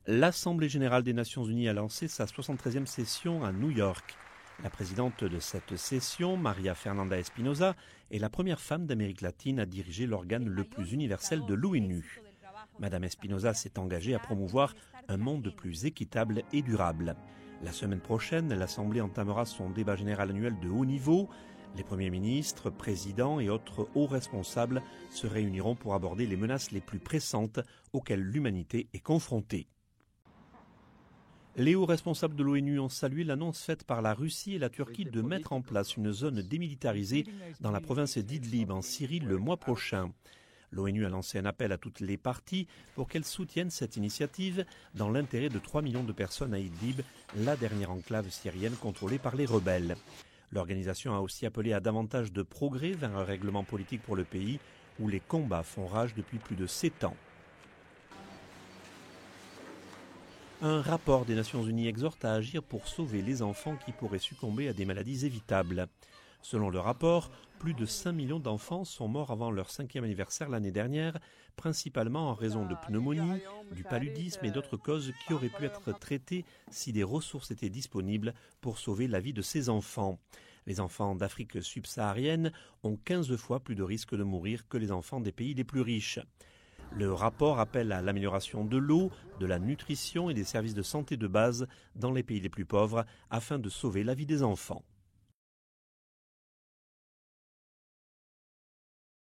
L'Assemblée générale des Nations unies a lancé sa 73e session à New York. La présidente de cette session, Maria Fernanda Espinosa, est la première femme d'Amérique latine à diriger l'organe le plus universel de l'ONU. Madame Espinosa s'est engagée à promouvoir un monde plus équitable et durable. La semaine prochaine, l'Assemblée entamera son débat général annuel de haut niveau. Les premiers ministres, présidents et autres hauts responsables se réuniront pour aborder les menaces les plus pressantes auxquelles l'humanité est confrontée. Les hauts responsables de l'ONU ont salué l'annonce faite par la Russie et la Turquie de mettre en place une zone démilitarisée dans la province d'Idlib en Syrie le mois prochain. L'ONU a lancé un appel à toutes les parties pour qu'elles soutiennent cette initiative dans l'intérêt de 3 millions de personnes à Idlib, la dernière enclave syrienne contrôlée par les rebelles. L'organisation a aussi appelé à davantage de progrès vers un règlement politique pour le pays où les combats font rage depuis plus de 7 ans. Un rapport des Nations Unies exhorte à agir pour sauver les enfants qui pourraient succomber à des maladies évitables. Selon le rapport, plus de 5 millions d'enfants sont morts avant leur 5e anniversaire l'année dernière, principalement en raison de pneumonie, du paludisme et d'autres causes qui auraient pu être traitées si des ressources étaient disponibles pour sauver la vie de ces enfants. Les enfants d'Afrique subsaharienne ont 15 fois plus de risques de mourir que les enfants des pays les plus riches. Le rapport appelle à l'amélioration de l'eau, de la nutrition et des services de santé de base dans les pays les plus pauvres afin de sauver la vie des enfants.